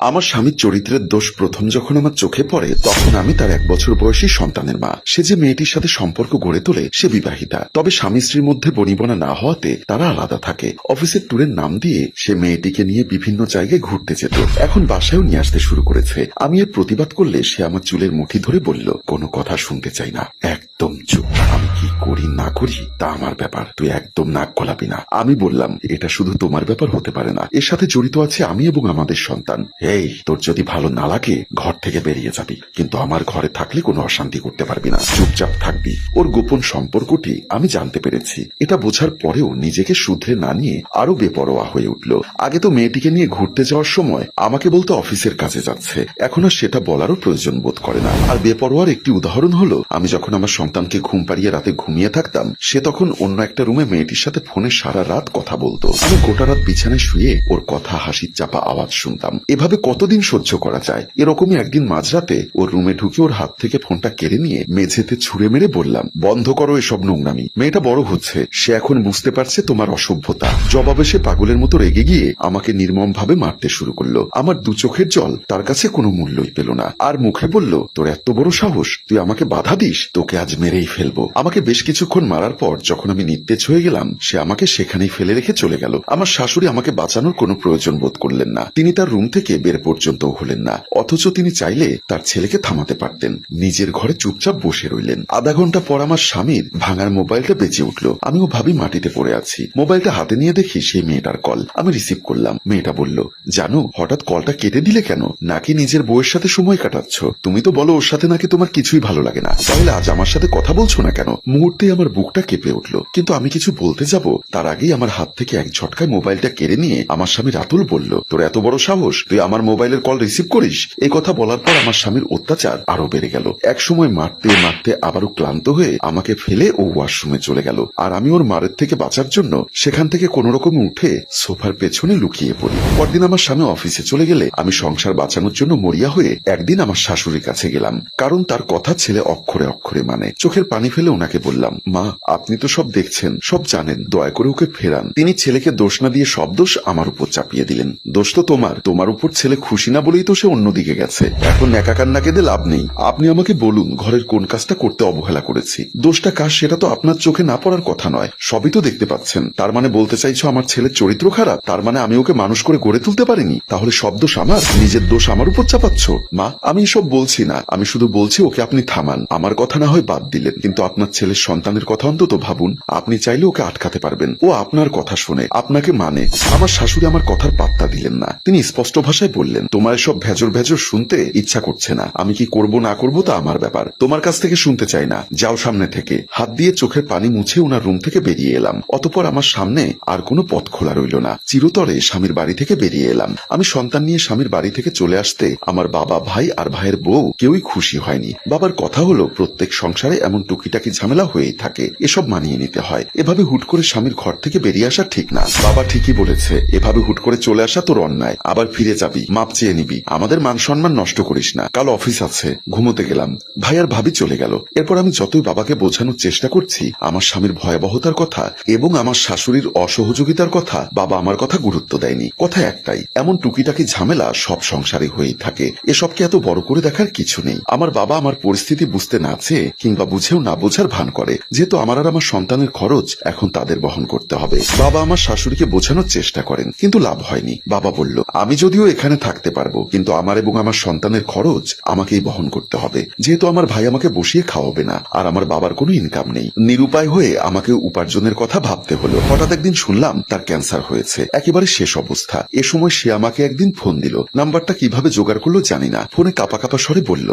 আমার স্বামীর চরিত্রের দোষ প্রথম যখন আমার চোখে পড়ে তখন আমি তার 1 বছর বয়সী সন্তানের মা। সে যে মেয়েটির সাথে সম্পর্ক গড়ে তোলে সে বিবাহিতা, তবে স্বামী স্ত্রীর মধ্যে বনিবনা না হওয়াতে তারা আলাদা থাকে। অফিসের ট্যুরের নাম দিয়ে সে মেয়েটিকে নিয়ে বিভিন্ন জায়গায় ঘুরতে যেত, এখন বাসায়ও নিয়ে আসতে শুরু করেছে। আমি এর প্রতিবাদ করলে সে আমার চুলের মুঠি ধরে বলল, কোনো কথা শুনতে চাই না, একদম চুপ। আমি কি করি না করি তা আমার ব্যাপার, তুই একদম নাক গলাবি না। আমি বললাম, এটা শুধু তোমার ব্যাপার হতে পারে না, এর সাথে জড়িত আছে আমি এবং আমাদের সন্তান। এই, তোর যদি ভালো না লাগে ঘর থেকে বেরিয়ে যাবি, কিন্তু আমার ঘরে থাকলে কোনো অশান্তি করতে পারবি না, চুপচাপ থাকবি। ওর গোপন সম্পর্কটি আমি জানতে পেরেছি। এটা বোঝার পরেও নিজেকে শুধরে না নিয়ে আরো বেপরোয়া হয়ে উঠল। আগে তো মেয়েটিকে নিয়ে ঘুরতে যাওয়ার সময় আমাকে বলতো অফিসের কাজে যাচ্ছে, এখন আর সেটা বলারও প্রয়োজন বোধ করে না। আর বেপরোয়ার একটি উদাহরণ হলো, আমি যখন আমার সন্তানকে ঘুম পাড়িয়ে রাতে ঘুমিয়ে থাকতাম, সে তখন অন্য একটা রুমে মেয়েটির সাথে ফোনে সারা রাত কথা বলতো। আমি গোটা রাত বিছানায় শুয়ে ওর কথা হাসির চাপা আওয়াজ শুনতাম। এভাবে কতদিন সহ্য করা যায়? এরকমই একদিন মাঝরাতে ওর রুমে ঢুকে ওর হাত থেকে ফোনটা কেড়ে নিয়ে মেঝেতে ছুঁড়ে মেরে বললাম, বন্ধ করো এসব নোংরামি। মেয়েটা বড় হচ্ছে, সে এখন বুঝতে পারছে তোমার অসভ্যতা। জবাবে সে পাগলের মতো রেগে গিয়ে আমাকে নির্মম ভাবে মারতে শুরু করলো। আমার 2 চোখের জল তার কাছে কোনো মূল্যই পেল না, আর মুখে বলল, তোর এত বড় সাহস, তুই আমাকে বাধা দিস, তোকে আজ মেরেই ফেলবো। আমাকে বেশ কিছুক্ষণ মারার পর যখন আমি নিস্তেজ হয়ে গেলাম, সে আমাকে সেখানেই ফেলে রেখে চলে গেল। আমার শাশুড়ি আমাকে বাঁচানোর কোনো প্রয়োজন বোধ করলেন না, তিনি তার রুম থেকে বের পর্যন্ত হলেন না। অথচ তিনি চাইলে তার ছেলেকে থামাতে পারতেন, নিজের ঘরে চুপচাপ বসে রইলেন। আধা ঘন্টা পর আমার স্বামীর ভাঙার মোবাইলটা বেঁচে উঠলো। আমিও ভাবি মাটিতে পড়ে আছি। মোবাইলটা হাতে নিয়ে দেখি সেই মেয়েটার কল। আমি রিসিভ করলাম। মেয়েটা বলল, জানো হঠাৎ কলটা কেটে দিলে কেন? নাকি নিজের বউয়ের সাথে সময় কাটাচ্ছ? তুমি তো বলো ওর সাথে নাকি তোমার কিছুই ভালো লাগে না, তাহলে আজ আমার সাথে কথা বলছো না কেন? মুহূর্তে আমার বুকটা কেঁপে উঠলো, কিন্তু আমি কিছু বলতে যাব তার আগেই আমার হাত থেকে এক ঝটকায় মোবাইলটা কেড়ে নিয়ে আমার স্বামী রাতুল বলল, তোর এত বড় সাহস, তুই আমার মোবাইলের কল রিসিভ করিস? এই কথা বলার পর আমার স্বামীর অত্যাচার আরো বেড়ে গেল। এক সময় মারতে মারতে আবারও ক্লান্ত হয়ে আমাকে ফেলে ও ওয়াশরুমে চলে গেল, আর আমি ওর মারের থেকে বাঁচার জন্য সেখান থেকে কোন রকম উঠে সোফার পেছনে লুকিয়ে পড়ি। পরদিন আমার স্বামী অফিসে চলে গেলে আমি সংসার বাঁচানোর জন্য মরিয়া হয়ে একদিন আমার শাশুড়ির কাছে গেলাম, কারণ তার কথা ছেলে অক্ষরে অক্ষরে মানে। চোখের পানি ফেলে ওনাকে বললাম, মা, আপনি তো সব দেখছেন, সব জানেন, দয়া করে ওকে ফেরান। তিনি ছেলেকে দোষ না দিয়ে সব দোষ আমার উপর চাপিয়ে দিলেন। দোষ তো তোমার উপর ছেলে খুশি না বলেই তো সে অন্যদিকে গেছে, এখন একা কান্না কেঁদে লাভ নেই। আপনি আমাকে বলুন ঘরের কোন কাজটা করতে অবহেলা করেছি? দোষটা কাজ সেটা তো আপনার চোখে না পড়ার কথা নয়, সবই তো দেখতে পাচ্ছেন। তার মানে বলতে চাইছো আমার ছেলের চরিত্র খারাপ? তার মানে আমি ওকে মানুষ করে গড়ে তুলতে পারিনি? তাহলে সব দোষ আমার, নিজের দোষ আমার উপর চাপাচ্ছ? মা, আমি এসব বলছি না, আমি শুধু বলছি ওকে আপনি থামান। আমার কথা না হয় বাদ দিলেন, কিন্তু আপনার ছেলের সন্তানের কথা অন্তত ভাবুন। আপনি চাইলে ওকে আটকাতে পারবেন, ও আপনার কথা শুনে, আপনাকে মানে। আমার শাশুড়ি আমার কথার পাত্তা দিলেন না, তিনি স্পষ্ট ভাষায় বললেন, তোমার এসব ভেজর ভেজর শুনতে ইচ্ছা করছে না, আমি কি করব না করব তা আমার ব্যাপার, তোমার কাছ থেকে শুনতে চাই না, যাও সামনে থেকে। হাত দিয়ে চোখের পানি মুছে ওনার রুম থেকে বেরিয়ে এলাম। অতঃপর আমার সামনে আর কোনো পথ খোলা রইল না, চিরতরে স্বামীর বাড়ি থেকে বেরিয়ে এলাম। আমি সন্তান নিয়ে স্বামীর বাড়ি থেকে চলে আসতে আমার বাবা, ভাই আর ভাইয়ের বউ কেউই খুশি হয়নি। বাবার কথা হলো, প্রত্যেক সংসারে এমন টুকিটাকি ঝামেলা হয়েই থাকে, এসব মানিয়ে নিতে হয়। এভাবে হুট করে স্বামীর ঘর থেকে বেরিয়ে আসা ঠিক না। বাবা ঠিকই বলেছে, এভাবে হুট করে চলে আসা তোর অন্যায়, আবার ফিরে যাবি, মাপ চেয়ে নিবি, আমাদের মান সম্মান নষ্ট করিস না, কাল অফিস আছে। ঘুমোতে গেলাম। ভাই আর ভাবি চলে গেল। এরপর আমি যতই বাবাকে বোঝানোর চেষ্টা করছি আমার স্বামীর ভয়াবহতার কথা এবং আমার শাশুড়ির অসহযোগিতার কথা, বাবা আমার কথা গুরুত্ব দেয়নি। কথা একটাই, এমন টুকিটাকি ঝামেলা সব সংসারে হয়েই থাকে, এসবকে এত বড় করে দেখার কিছু নেই। আমার বাবা আমার পরিস্থিতি বুঝতে না চেয়ে কিংবা বুঝেও না বোঝার ভান করে, যেহেতু আমার আর আমার সন্তানের খরচ এখন তাদের বহন করতে হবে। বাবা আমার শাশুড়িকে বোঝানোর চেষ্টা করেন, কিন্তু লাভ হয়নি। বাবা বলল, আমি যদিও এখানে থাকতে পারবো, কিন্তু আমার এবং আমার সন্তানের খরচ আমাকেই বহন করতে হবে, যেহেতু আমার ভাই আমাকে বসিয়ে খাওয়াবে না, আর আমার বাবার কোনো ইনকাম নেই। নিরুপায় হয়ে আমাকে উপার্জনের কথা ভাবতে হলো। হঠাৎ একদিন শুনলাম তার ক্যান্সার হয়েছে, একেবারে শেষ অবস্থা। এ সময় সে আমাকে একদিন ফোন দিল, নাম্বারটা কিভাবে জোগাড় করলো জানি না। ফোনে কাপা কাপা স্বরে বলল,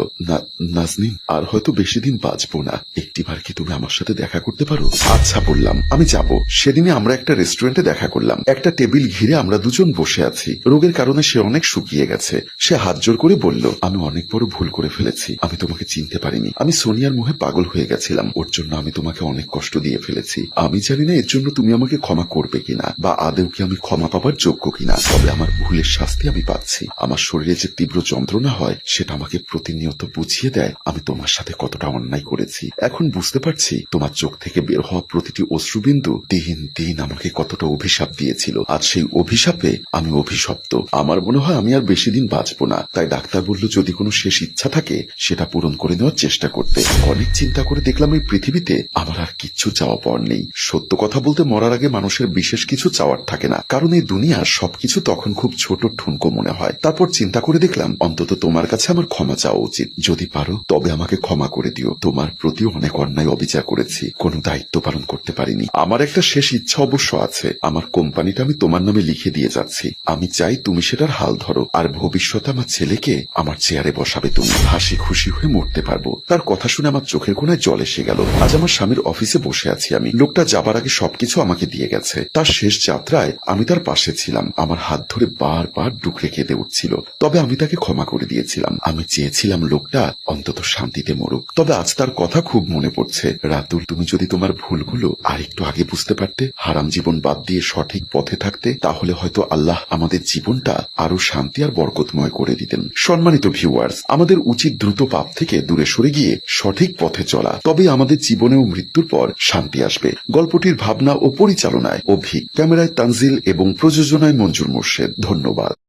নাজনীন, আর হয়তো বেশি দিন বাঁচবো না, একটিবার কি তুমি আমার সাথে দেখা করতে পারো? আচ্ছা বললাম, আমি যাব। সেদিনে আমরা একটা রেস্টুরেন্টে দেখা করলাম। একটা টেবিল ঘিরে আমরা দুজন বসে আছি। রোগের কারণে সে অনেক শুকিয়ে গেছে। সে হাত জোর করে বলল, আমি অনেক বড় ভুল করে ফেলেছি, আমি তোমাকে চিনতে পারিনি, আমি সোনিয়ার মোহে পাগল হয়ে গেছিলাম, ওর জন্য আমি তোমাকে অনেক কষ্ট দিয়ে ফেলেছি। আমি জানি না এর জন্য তুমি আমাকে ক্ষমা করবে কিনা, বা আদৌ কি আমি ক্ষমা পাবার যোগ্য কিনা, তবে আমার ভুলের শাস্তি আমি পাচ্ছি। আমার শরীরে যে তীব্র যন্ত্রণা হয় সেটা আমাকে প্রতিনিয়ত বুঝিয়ে দেয় আমি তোমার সাথে কতটা অন্যায় করেছি। করেছি। এখন বুঝতে পারছি তোমার চোখ থেকে বের হওয়া প্রতিটি অশ্রুবিন্দু দিন দিন আমাকে কতটা অভিশাপ দিয়েছিল। আজ সেই অভিশাপে আমি অভিশপ্ত। আমার মনে হয় আমি আর বেশি দিন বাঁচবো না। তাই ডাক্তার বলল যদি কোনো শেষ ইচ্ছা থাকে সেটা পূরণ করে নেওয়ার চেষ্টা করতে। অনেক চিন্তা করে দেখলাম এই পৃথিবীতে আমার আর কিচ্ছু চাওয়া পাওয়ার নেই। সত্য কথা বলতে মরার আগে মানুষের বিশেষ কিছু চাওয়ার থাকে না, কারণ এই দুনিয়ার সবকিছু তখন খুব ছোট ঠুনকো মনে হয়। তারপর চিন্তা করে দেখলাম অন্তত তোমার কাছে আমার ক্ষমা চাওয়া উচিত। যদি পারো তবে আমাকে ক্ষমা করে দিও। তোমার প্রতি অনেক অন্যায় অবিচার করেছি, কোনো দায়িত্ব পালন করতে পারিনি। আমার একটা শেষ ইচ্ছা অবশ্য আছে। আমার কোম্পানিটা আমি তোমার নামে লিখে দিয়ে যাচ্ছি। আমি চাই তুমি সেটার হাল ধরো, আর ভবিষ্যতে আমার ছেলেকে আমার চেয়ারে বসাবে তুমি। হাসি খুশি হয়ে মরতে পারবো। তার কথা শুনে আমার চোখের কোণায় জল এসে গেল। আজ আমার স্বামীর অফিসে বসে আছি আমি। লোকটা যাবার আগে সবকিছু আমাকে দিয়ে গেছে। তার শেষ যাত্রায় আমি তার পাশে ছিলাম। আমার হাত ধরে বারবার ডুকরে কেঁদে উঠছিল। তবে আমি তাকে ক্ষমা করে দিয়েছিলাম। আমি চেয়েছিলাম লোকটা অন্তত শান্তিতে মরুক। তবে আজ তার কথা খুব মনে পড়ছে। রাতুল, তুমি যদি তোমার ভুলগুলো আর একটু আগে বুঝতে পারতে, হারাম জীবন বাদ দিয়ে সঠিক পথে থাকতে, তাহলে হয়তো আল্লাহ আমাদের জীবনটা আরো শান্তি আর বরকতময় করে দিতেন। সম্মানিত ভিউয়ার্স, আমাদের উচিত দ্রুত পাপ থেকে দূরে সরে গিয়ে সঠিক পথে চলা। তবে আমাদের জীবনে ও মৃত্যুর পর শান্তি আসবে। গল্পটির ভাবনা ও পরিচালনায় অভি, ক্যামেরায় তানজিল এবং প্রযোজনায় মঞ্জুর মোর্শেদ। ধন্যবাদ।